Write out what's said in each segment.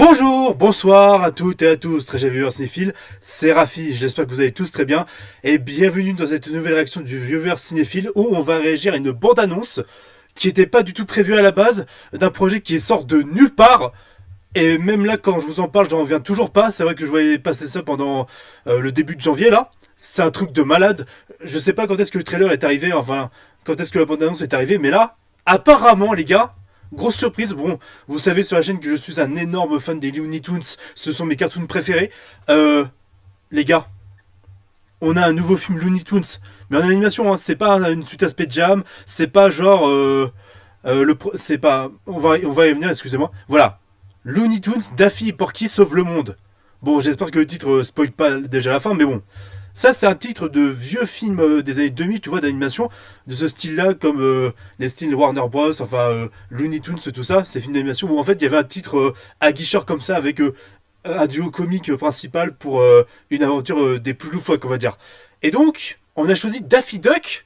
Bonjour, bonsoir à toutes et à tous, très chers viewers cinéphiles, c'est Rafi, j'espère que vous allez tous très bien, et bienvenue dans cette nouvelle réaction du viewer cinéphile où on va réagir à une bande-annonce qui n'était pas du tout prévue à la base, d'un projet qui sort de nulle part, et même là quand je vous en parle j'en reviens toujours pas, c'est vrai que je voyais passer ça pendant le début de janvier là, c'est un truc de malade, je sais pas quand est-ce que le trailer est arrivé, enfin quand est-ce que la bande-annonce est arrivée, mais là, apparemment les gars, grosse surprise, bon, vous savez sur la chaîne que je suis un énorme fan des Looney Tunes, ce sont mes cartoons préférés. Les gars, on a un nouveau film Looney Tunes, mais en animation, hein, c'est pas une suite à Space Jam, c'est pas genre... c'est pas... On va y revenir, excusez-moi. Voilà, Looney Tunes, Daffy et Porky sauvent le monde. Bon, j'espère que le titre spoil pas déjà la fin, mais bon. Ça, c'est un titre de vieux film des années 2000, tu vois, d'animation, de ce style-là, comme les styles Warner Bros, enfin, Looney Tunes, tout ça, ces films d'animation où en fait il y avait un titre aguicheur comme ça, avec un duo comique principal pour une aventure des plus loufoques, on va dire. Et donc, on a choisi Daffy Duck,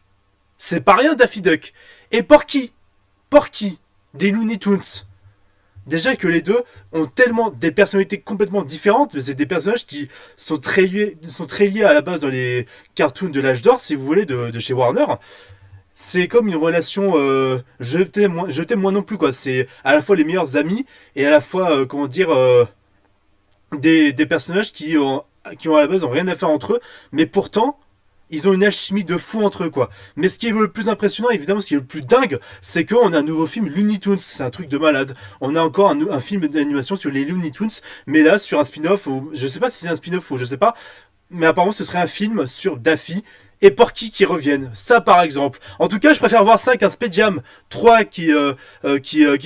c'est pas rien Daffy Duck, et Porky, des Looney Tunes. Déjà que les deux ont tellement des personnalités complètement différentes, mais c'est des personnages qui sont très liés à la base dans les cartoons de l'âge d'or, si vous voulez, de chez Warner. C'est comme une relation je t'aime moi non plus, quoi. C'est à la fois les meilleurs amis et à la fois, comment dire, des personnages qui ont à la base ont rien à faire entre eux, mais pourtant ils ont une alchimie de fou entre eux, quoi. Mais ce qui est le plus impressionnant, évidemment, ce qui est le plus dingue, c'est qu'on a un nouveau film Looney Tunes. C'est un truc de malade. On a encore un film d'animation sur les Looney Tunes, mais là, sur un spin-off, ou je sais pas si c'est un spin-off ou je sais pas, mais apparemment ce serait un film sur Daffy et Porky qui reviennent. Ça par exemple. En tout cas, je préfère voir ça qu'un Space Jam 3 qui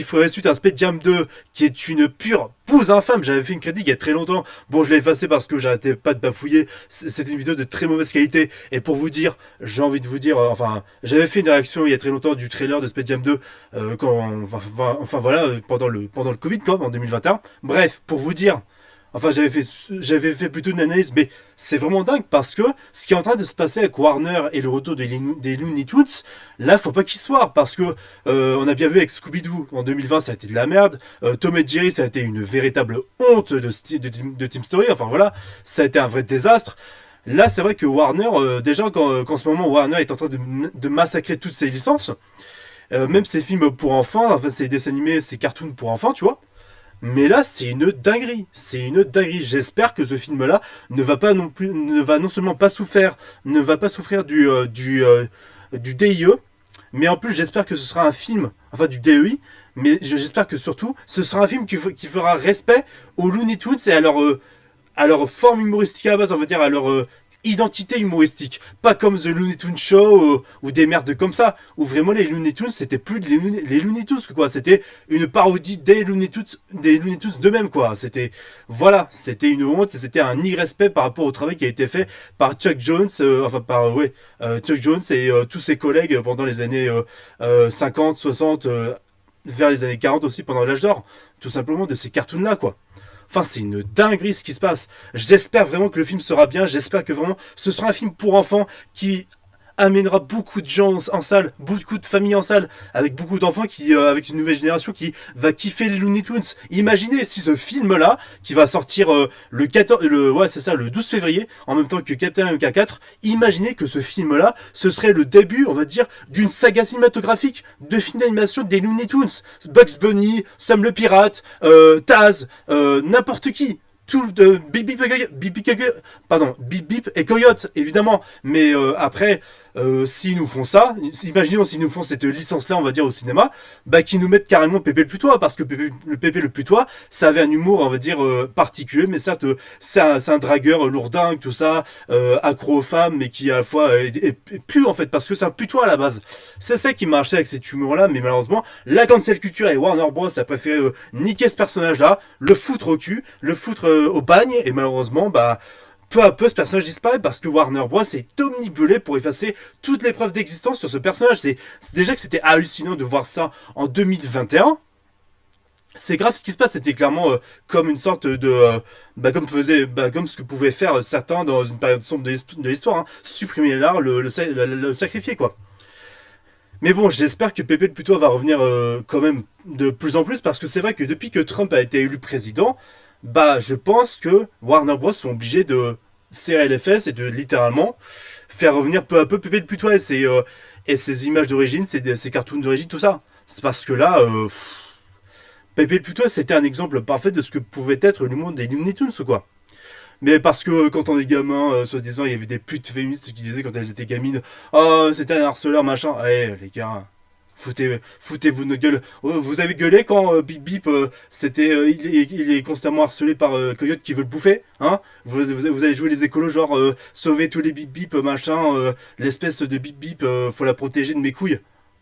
ferait suite à un Space Jam 2 qui est une pure bouse infâme. J'avais fait une critique il y a très longtemps. Bon, je l'ai effacé parce que j'arrêtais pas de bafouiller. C'était une vidéo de très mauvaise qualité. Et pour vous dire, j'ai envie de vous dire, enfin, j'avais fait une réaction il y a très longtemps du trailer de Space Jam 2 enfin voilà, pendant le Covid, quoi, en 2021. Bref, pour vous dire, enfin, j'avais fait plutôt une analyse, mais c'est vraiment dingue parce que ce qui est en train de se passer avec Warner et le retour des Looney Tunes, là, faut pas qu'il soit parce que on a bien vu avec Scooby-Doo en 2020, ça a été de la merde. Tom et Jerry, ça a été une véritable honte de Team Story. Enfin voilà, ça a été un vrai désastre. Là, c'est vrai que Warner, déjà, qu'en ce moment, Warner est en train de massacrer toutes ses licences, même ses films pour enfants, enfin, ses dessins animés, ses cartoons pour enfants, tu vois. Mais là, c'est une dinguerie. C'est une dinguerie. J'espère que ce film-là ne va non seulement pas souffrir, ne va pas souffrir du DIE, mais en plus, j'espère que ce sera un film, enfin du DEI, mais j'espère que surtout, ce sera un film qui fera respect aux Looney Tunes et à leur forme humoristique à la base, on va dire, à leur identité humoristique. Pas comme The Looney Tunes Show ou des merdes comme ça, où vraiment les Looney Tunes, c'était plus les Looney Tunes, quoi. C'était une parodie des Looney Tunes d'eux-mêmes, quoi. C'était, voilà, c'était une honte, c'était un irrespect par rapport au travail qui a été fait par Chuck Jones, Chuck Jones et tous ses collègues pendant les années 50, 60, vers les années 40 aussi, pendant l'âge d'or, tout simplement de ces cartoons-là, quoi. Enfin, c'est une dinguerie ce qui se passe. J'espère vraiment que le film sera bien. J'espère que vraiment ce sera un film pour enfants qui amènera beaucoup de gens en salle, beaucoup de familles en salle, avec beaucoup d'enfants avec une nouvelle génération qui va kiffer les Looney Tunes. Imaginez si ce film-là, qui va sortir le 14, ouais, c'est ça, le 12 février, en même temps que Captain America 4, imaginez que ce film-là, ce serait le début, on va dire, d'une saga cinématographique de films d'animation des Looney Tunes. Bugs Bunny, Sam le Pirate, Taz, n'importe qui tout de Bip Bip et Coyote évidemment, mais après s'ils nous font ça, imaginons s'ils nous font cette licence là, on va dire au cinéma, bah qu'ils nous mettent carrément Pépé le Putois, parce que Pépé le Putois, ça avait un humour, on va dire particulier, mais certes c'est un dragueur lourdingue, tout ça, accro aux femmes, mais qui à la fois est pu en fait, parce que c'est un putois à la base. C'est ça qui marchait avec cet humour là, mais malheureusement la cancel culture et Warner Bros a préféré niquer ce personnage là, le foutre au cul, le foutre au bagne, et malheureusement bah peu à peu ce personnage disparaît parce que Warner Bros est omnibulé pour effacer toutes les preuves d'existence sur ce personnage. C'est déjà que c'était hallucinant de voir ça en 2021. C'est grave ce qui se passe, c'était clairement comme une sorte de comme ce que pouvaient faire certains dans une période sombre de l'histoire, hein. Supprimer l'art, le sacrifier, quoi. Mais bon, j'espère que Pépé le Putois va revenir quand même de plus en plus, parce que c'est vrai que depuis que Trump a été élu président, bah je pense que Warner Bros sont obligés de serrer les fesses et de littéralement faire revenir peu à peu Pépé le Putois et ses images d'origine, ses cartoons d'origine, tout ça. C'est parce que là, Pépé le Putois, c'était un exemple parfait de ce que pouvait être l'humour des Looney Tunes, quoi. Mais parce que quand on est gamin, soi-disant, il y avait des putes féministes qui disaient quand elles étaient gamines, oh, c'était un harceleur, machin. Eh, les gars, foutez-vous de nos gueules. Vous avez gueulé quand Bip Bip, il est constamment harcelé par Coyote qui veut le bouffer, hein. Vous allez jouer les écolos, genre, sauver tous les Bip Bip, machin, l'espèce de Bip Bip, faut la protéger de mes couilles.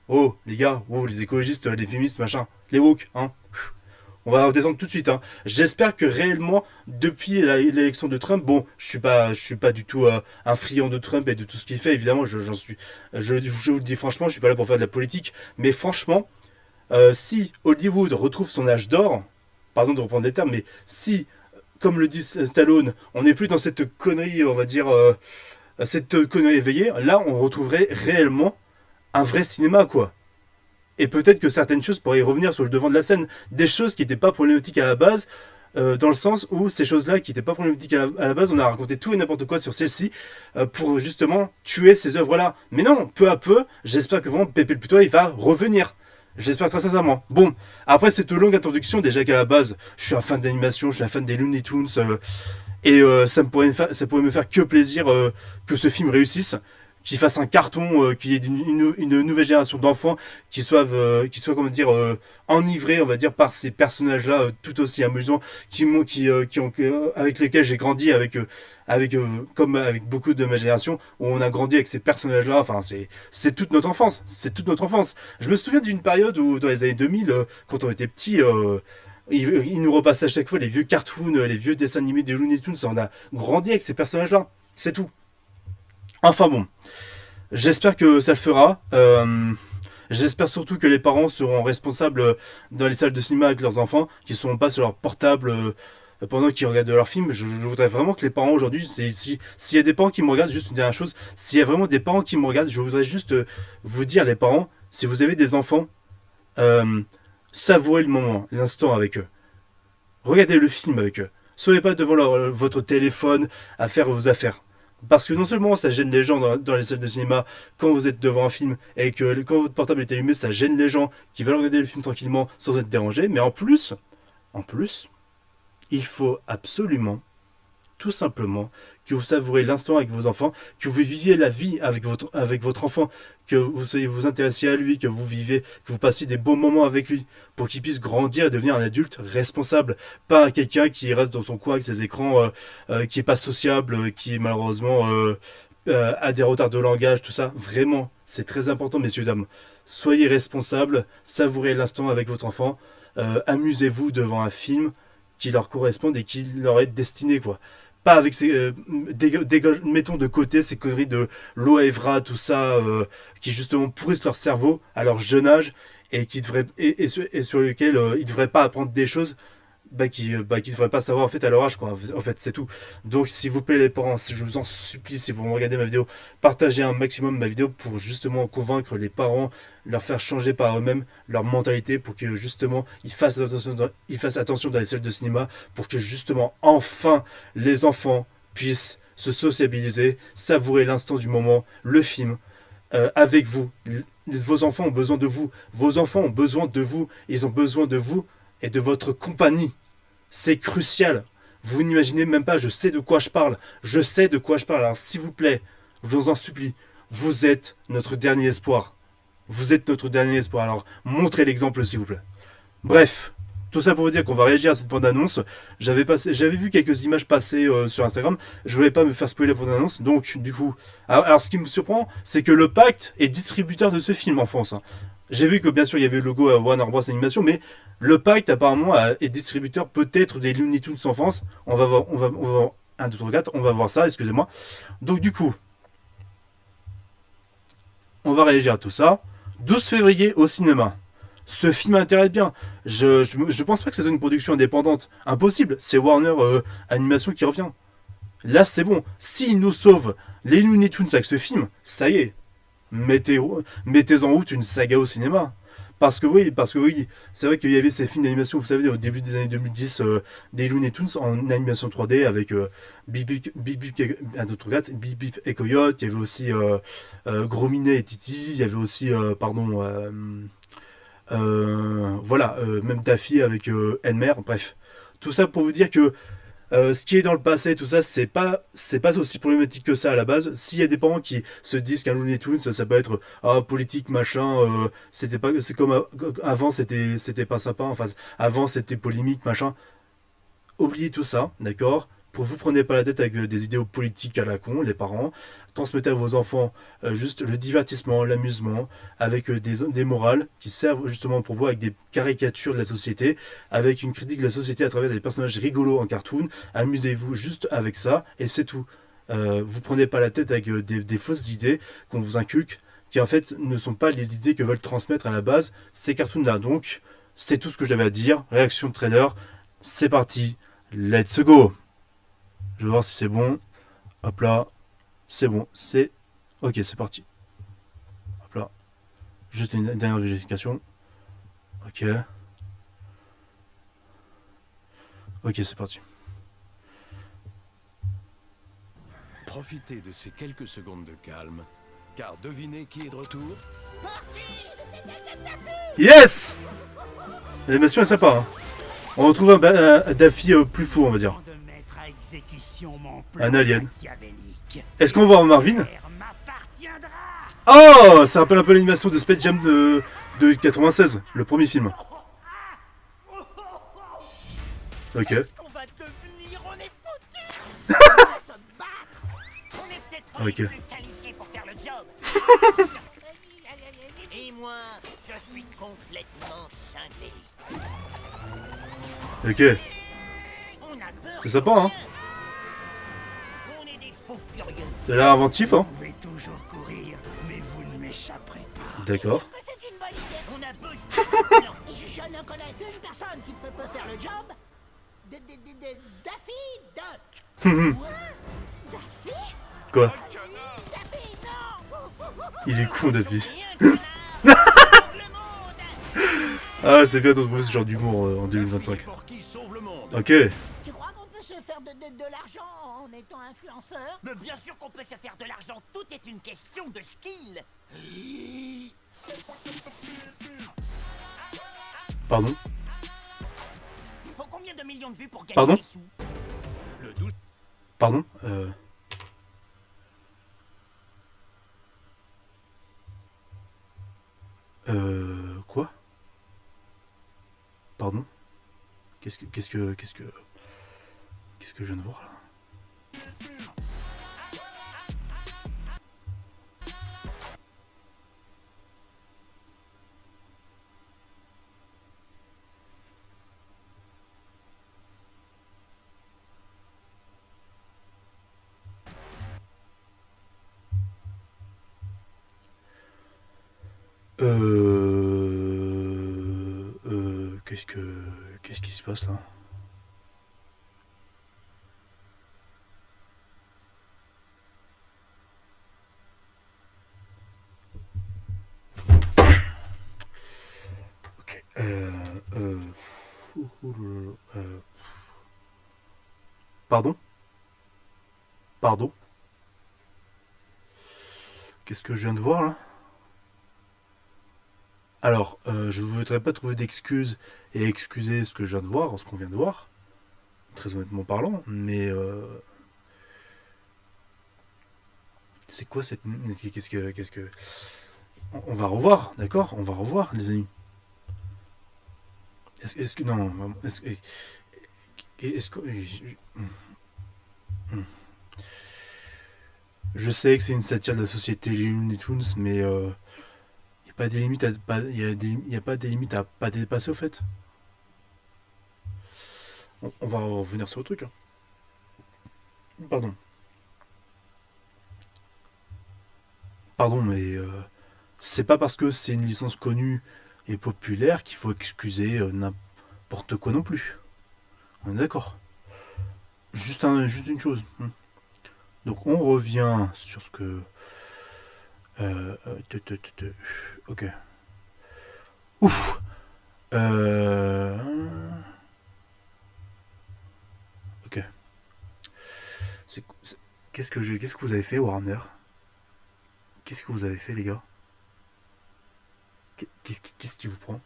Oh, les gars, oh, les écologistes, les féministes, machin, les woke, hein. On va redescendre tout de suite. Hein. J'espère que réellement, depuis l'élection de Trump, bon, je suis pas du tout un friand de Trump et de tout ce qu'il fait. Évidemment, j'en suis. Je vous le dis franchement, je suis pas là pour faire de la politique. Mais franchement, si Hollywood retrouve son âge d'or, pardon de reprendre des termes, mais si, comme le dit Stallone, on n'est plus dans cette connerie, on va dire, cette connerie éveillée, là, on retrouverait réellement un vrai cinéma, quoi. Et peut-être que certaines choses pourraient y revenir sur le devant de la scène. Des choses qui n'étaient pas problématiques à la base, dans le sens où ces choses-là qui n'étaient pas problématiques à la base, on a raconté tout et n'importe quoi sur celle-ci pour justement tuer ces œuvres-là. Mais non, peu à peu, j'espère que vraiment Pépé le Putois, il va revenir. J'espère très sincèrement. Bon, après cette longue introduction, déjà qu'à la base, je suis un fan d'animation, je suis un fan des Looney Tunes, ça pourrait me faire que plaisir que ce film réussisse, qu'il fasse un carton, qu'il y ait une nouvelle génération d'enfants qui soient comment dire, enivrés, on va dire, par ces personnages-là tout aussi amusants, avec lesquels j'ai grandi, comme avec beaucoup de ma génération, où on a grandi avec ces personnages-là. Enfin, c'est toute notre enfance. C'est toute notre enfance. Je me souviens d'une période où, dans les années 2000, quand on était petit, il nous repassait à chaque fois les vieux cartoons, les vieux dessins animés des Looney Tunes. On a grandi avec ces personnages-là. C'est tout. Enfin bon, j'espère que ça le fera. J'espère surtout que les parents seront responsables dans les salles de cinéma avec leurs enfants, qu'ils ne seront pas sur leur portable pendant qu'ils regardent leurs films. Je voudrais vraiment que les parents aujourd'hui, s'il y a des parents qui me regardent, juste une dernière chose, s'il y a vraiment des parents qui me regardent, je voudrais juste vous dire, les parents, si vous avez des enfants, euh, savourez le moment, l'instant avec eux. Regardez le film avec eux. Soyez pas devant votre téléphone à faire vos affaires. Parce que non seulement ça gêne les gens dans les salles de cinéma quand vous êtes devant un film et que quand votre portable est allumé, ça gêne les gens qui veulent regarder le film tranquillement sans être dérangés. Mais en plus, il faut absolument, tout simplement, que vous savourez l'instant avec vos enfants, que vous viviez la vie avec votre enfant, que vous soyez vous intéressiez à lui, que vous passiez des bons moments avec lui, pour qu'il puisse grandir et devenir un adulte responsable, pas quelqu'un qui reste dans son coin avec ses écrans, qui est pas sociable, qui malheureusement a des retards de langage, tout ça. Vraiment, c'est très important, messieurs dames. Soyez responsables, savourez l'instant avec votre enfant, amusez-vous devant un film qui leur corresponde et qui leur est destiné, quoi. Pas avec ces. Mettons de côté ces conneries de Loa Evra, tout ça, qui justement pourrissent leur cerveau à leur jeune âge et sur lesquels ils ne devraient pas apprendre des choses qu'ils ne devraient pas savoir en fait à leur âge, quoi. En fait, c'est tout. Donc, s'il vous plaît, les parents, si je vous en supplie, si vous regardez ma vidéo, partagez un maximum ma vidéo pour justement convaincre les parents, leur faire changer par eux-mêmes leur mentalité pour que justement ils fassent attention dans les salles de cinéma, pour que justement enfin les enfants puissent se sociabiliser, savourer l'instant du moment, le film, avec vous. Vos enfants ont besoin de vous. Vos enfants ont besoin de vous. Ils ont besoin de vous et de votre compagnie. C'est crucial. Vous n'imaginez même pas, je sais de quoi je parle. Je sais de quoi je parle. Alors s'il vous plaît, je vous en supplie, vous êtes notre dernier espoir. Vous êtes notre dernier espoir. Alors montrez l'exemple s'il vous plaît. Bref, tout ça pour vous dire qu'on va réagir à cette bande-annonce. J'avais vu quelques images passer sur Instagram. Je voulais pas me faire spoiler pour bande-annonce. Donc, du coup. Alors, ce qui me surprend, c'est que le Pacte est distributeur de ce film en France. Hein. J'ai vu que, bien sûr, il y avait le logo Warner Bros. Animation, mais le Pacte, apparemment, est distributeur peut-être des Looney Tunes en France. On va voir. On va voir. 1, 2, 3, 4. On va voir ça, excusez-moi. Donc, du coup, on va réagir à tout ça. 12 février au cinéma. Ce film m'intéresse bien. Je pense pas que ce soit une production indépendante. Impossible. C'est Warner Animation qui revient. Là, c'est bon. S'il nous sauve les Looney Tunes avec ce film, ça y est. Mettez en route une saga au cinéma. parce que oui, c'est vrai qu'il y avait ces films d'animation, vous savez, au début des années 2010, des Looney Tunes en animation 3D avec Bip Bip et Coyote, il y avait aussi Gros Minet et Titi, il y avait aussi, voilà, même Daffy avec Elmer, bref. Tout ça pour vous dire que ce qui est dans le passé, tout ça, c'est pas aussi problématique que ça à la base. S'il y a des parents qui se disent qu'un Looney Tunes, ça peut être politique, machin, c'était pas, c'est comme avant, c'était pas sympa. Enfin, avant, c'était polémique, machin. Oubliez tout ça, d'accord? Pour vous prenez pas la tête avec des idéaux politiques à la con, les parents. Transmettez à vos enfants juste le divertissement, l'amusement, avec des morales qui servent justement pour vous, avec des caricatures de la société, avec une critique de la société à travers des personnages rigolos en cartoon. Amusez-vous juste avec ça et c'est tout. Vous prenez pas la tête avec des fausses idées qu'on vous inculque, qui en fait ne sont pas les idées que veulent transmettre à la base ces cartoons-là. Donc, c'est tout ce que j'avais à dire. Réaction de trailer, c'est parti. Let's go. Je vais voir si c'est bon. Hop là. C'est bon. C'est... Ok, c'est parti. Hop là. Juste une dernière vérification. Ok. Ok, c'est parti. Profitez de ces quelques secondes de calme, car devinez qui est de retour. Yes. L'animation est sympa. Hein. On retrouve un Daffy plus fou, on va dire. Un alien. Est-ce qu'on va voir Marvin? Oh, ça rappelle un peu l'animation de Space Jam de 96, le premier film. Ok. Ok. Et moi, je suis complètement cinglé. Ok. C'est sympa, hein. On est des fous furieux. Ça a l'air inventif, hein. Vous pouvez toujours courir, mais vous ne m'échapperez pas. D'accord. C'est une bonne idée. On a besoin. Non. Et je ne connais qu'une personne qui peut faire le job. Daffy Duck. Daffy Quoi? Daffy, non. Il est con, Daffy. Rien que Ah, c'est bien de trouver ce genre d'humour en 2025. Pour qui sauve le monde. Ok. Tu crois qu'on peut se faire de l'argent en étant influenceur? Mais bien sûr qu'on peut se faire de l'argent. Tout est une question de skill. Pardon. Il faut combien de millions de vues pour gagner Pardon des sous? Le 12. Pardon Quoi? Pardon? Qu'est-ce que je viens de voir là? Qu'est-ce qui se passe là? Ok. Pardon? Pardon? Qu'est-ce que je viens de voir là? Alors, je ne voudrais pas trouver d'excuses et excuser ce que je viens de voir, ce qu'on vient de voir, très honnêtement parlant, mais c'est quoi cette... Qu'est-ce que... On va revoir, d'accord? On va revoir, les amis. Est-ce que... Non, est-ce que... Je sais que c'est une satire de la société les Looney Tunes, mais il n'y a pas des limites à pas, y a pas des limites à pas dépasser au fait. On va revenir sur le truc. Hein. Pardon. Pardon, mais c'est pas parce que c'est une licence connue et populaire qu'il faut excuser n'importe quoi non plus. On est d'accord. Juste une chose. Donc on revient sur ce que... Ok. Ouf. Ok. Qu'est-ce que vous avez fait, Warner? Qu'est-ce que vous avez fait, les gars? Qu'est-ce qui vous prend?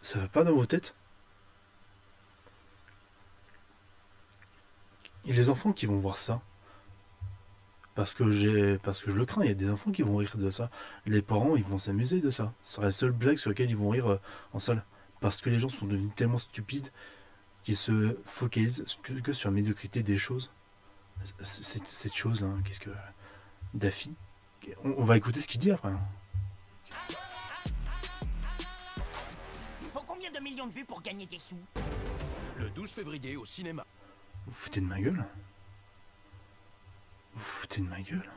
Ça va pas dans vos têtes? Et les enfants qui vont voir ça, parce que je le crains, il y a des enfants qui vont rire de ça. Les parents, ils vont s'amuser de ça. Ce sera la seule blague sur laquelle ils vont rire en salle. Parce que les gens sont devenus tellement stupides qu'ils se focalisent que sur la médiocrité des choses. Cette chose-là, qu'est-ce que... Daffy, on va écouter ce qu'il dit après. Il faut combien de millions de vues pour gagner des sous? Le 12 février au cinéma. Vous foutez de ma gueule? Vous foutez de ma gueule?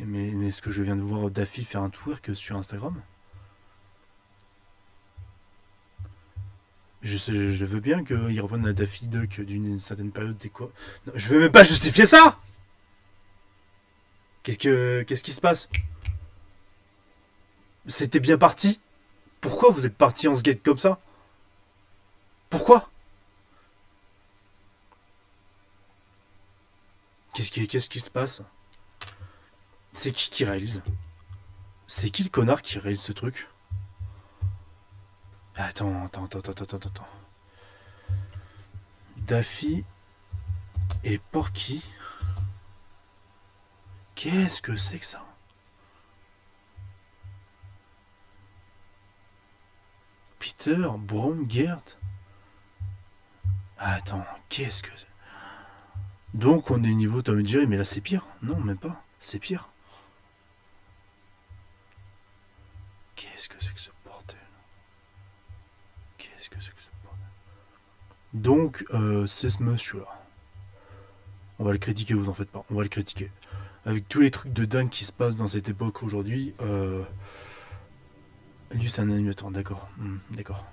Mais est-ce que je viens de voir Daffy faire un twerk sur Instagram? Je veux bien qu'il reprenne la Daffy Duck d'une certaine période des quoi. Non, je veux même pas justifier ça! Qu'est-ce qui se passe? C'était bien parti? Pourquoi vous êtes parti en skate comme ça? Pourquoi? Qu'est-ce qui se passe? C'est qui réalise? C'est qui le connard qui réalise ce truc? Attends. Daffy et Porky. Qu'est-ce que c'est que ça? Peter Braungart. Attends, qu'est-ce que c'est? Donc on est niveau Tom et Jerry, mais là c'est pire. Non, même pas. C'est pire. Qu'est-ce que c'est que ce bordel? Qu'est-ce que c'est que ce bordel? Donc c'est ce monsieur-là. On va le critiquer, vous en faites pas. On va le critiquer. Avec tous les trucs de dingue qui se passent dans cette époque aujourd'hui, lui c'est un animateur, d'accord. D'accord.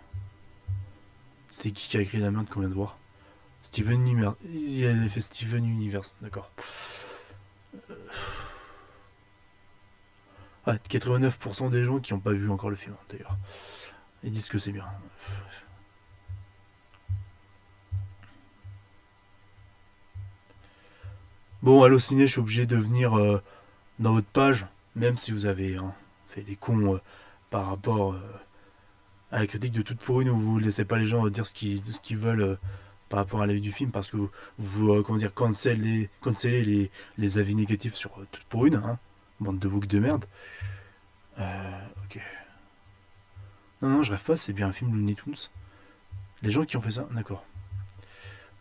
C'est qui a écrit la merde qu'on vient de voir? Steven Universe. Il a fait Steven Universe, d'accord. Ouais, 89% des gens qui n'ont pas vu encore le film, d'ailleurs. Ils disent que c'est bien. Bon, Allociné, je suis obligé de venir dans votre page, même si vous avez fait les cons par rapport à la critique de Toute pour une, où vous ne laissez pas les gens dire ce qu'ils veulent par rapport à l'avis du film, parce que vous comment dire, cancellez les avis négatifs sur Toute pour une, hein, bande de boucs de merde. Ok. Non, je rêve pas, c'est bien un film Looney Tunes. Les gens qui ont fait ça, d'accord.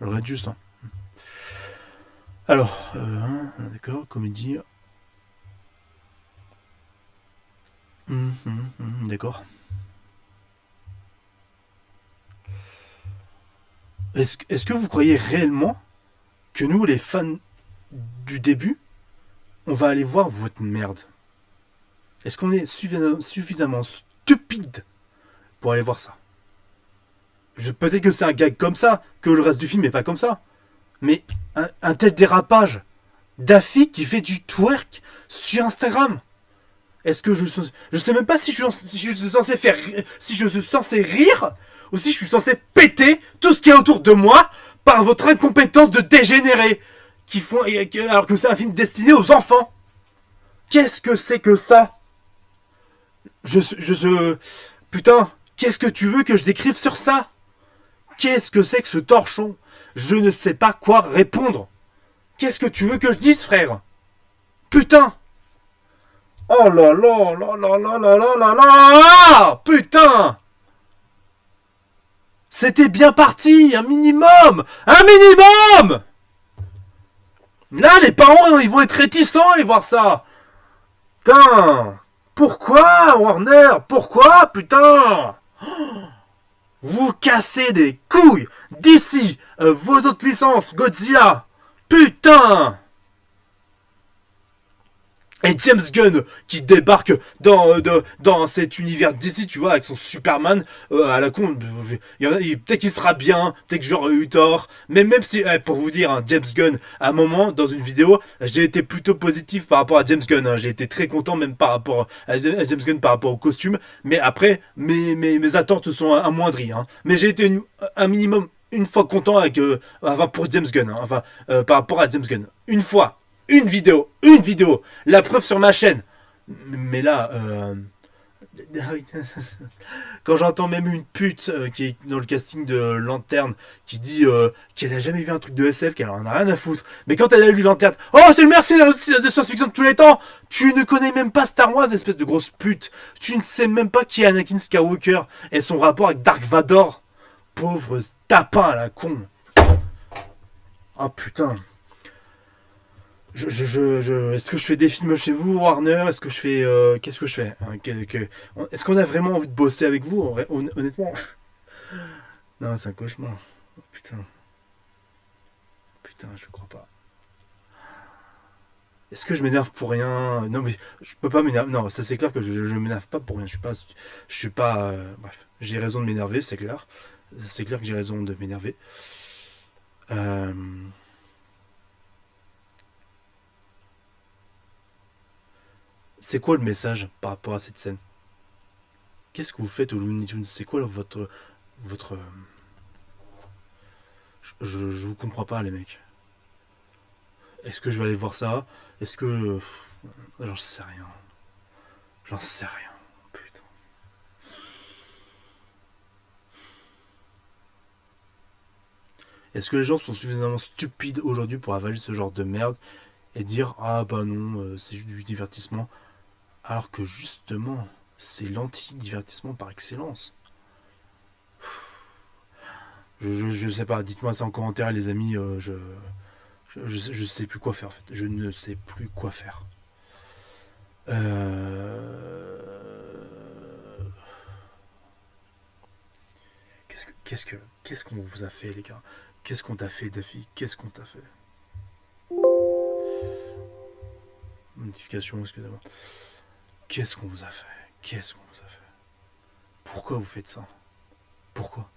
Je regarde juste, hein. Alors, d'accord, comédie. D'accord. Est-ce que vous croyez réellement que nous, les fans du début, on va aller voir votre merde? Est-ce qu'on est suffisamment stupide pour aller voir ça? Peut-être que c'est un gag comme ça, que le reste du film n'est pas comme ça. Mais un tel dérapage, Daffy qui fait du twerk sur Instagram. Est-ce que je sais même pas si je suis censé faire, si je suis censé rire, ou si je suis censé péter tout ce qui est autour de moi par votre incompétence de dégénérés qui font, alors que c'est un film destiné aux enfants. Qu'est-ce que c'est que ça? Putain, qu'est-ce que tu veux que je décrive sur ça? Qu'est-ce que c'est que ce torchon? Je ne sais pas quoi répondre. Qu'est-ce que tu veux que je dise, frère? Putain! Oh là là là là là là là là là! Putain! C'était bien parti, un minimum! Un minimum! Là, les parents, ils vont être réticents à aller voir ça! Putain! Pourquoi, Warner? Pourquoi, putain? Vous cassez des couilles d'ici vos autres licences, Godzilla! Putain! Et James Gunn qui débarque dans cet univers DC, tu vois, avec son Superman à la con. Peut-être qu'il sera bien, peut-être que j'aurais eu tort. Mais même si, pour vous dire, hein, James Gunn, à un moment, dans une vidéo, j'ai été plutôt positif par rapport à James Gunn. Hein. J'ai été très content même par rapport à James Gunn par rapport au costume. Mais après, mes attentes sont amoindries. Hein. Mais j'ai été un minimum une fois content avec, enfin, pour James Gunn. Hein. Enfin, par rapport à James Gunn. Une fois. Une vidéo, la preuve sur ma chaîne. Mais là, quand j'entends même une pute qui est dans le casting de Lanterne qui dit qu'elle a jamais vu un truc de SF, qu'elle en a rien à foutre. Mais quand elle a lu Lanterne, oh c'est le meilleur scénario de science-fiction de tous les temps. Tu ne connais même pas Star Wars, espèce de grosse pute. Tu ne sais même pas qui est Anakin Skywalker et son rapport avec Dark Vador. Pauvre tapin à la con. Oh putain. Est-ce que je fais des films chez vous, Warner? Est-ce que je fais. Qu'est-ce que je fais? Est-ce qu'on a vraiment envie de bosser avec vous, honnêtement? Non, c'est un cauchemar. Oh, putain. Putain, je crois pas. Est-ce que je m'énerve pour rien? Non, mais je peux pas m'énerver. Non, ça c'est clair que je m'énerve pas pour rien. Je suis pas. Bref, j'ai raison de m'énerver, c'est clair. C'est clair que j'ai raison de m'énerver. Euh. C'est quoi le message par rapport à cette scène? Qu'est-ce que vous faites au Looney Tunes? C'est quoi votre... Je vous comprends pas les mecs. Est-ce que je vais aller voir ça? Est-ce que... J'en sais rien. J'en sais rien. Putain. Est-ce que les gens sont suffisamment stupides aujourd'hui pour avaler ce genre de merde et dire ah bah non, c'est juste du divertissement? Alors que justement, c'est l'anti-divertissement par excellence. Je sais pas, dites-moi ça en commentaire les amis, je sais plus quoi faire en fait. Je ne sais plus quoi faire. Qu'est-ce qu'on vous a fait les gars? Qu'est-ce qu'on t'a fait Daffy? Qu'est-ce qu'on t'a fait? Notification, excusez-moi. Qu'est-ce qu'on vous a fait? Qu'est-ce qu'on vous a fait? Pourquoi vous faites ça? Pourquoi?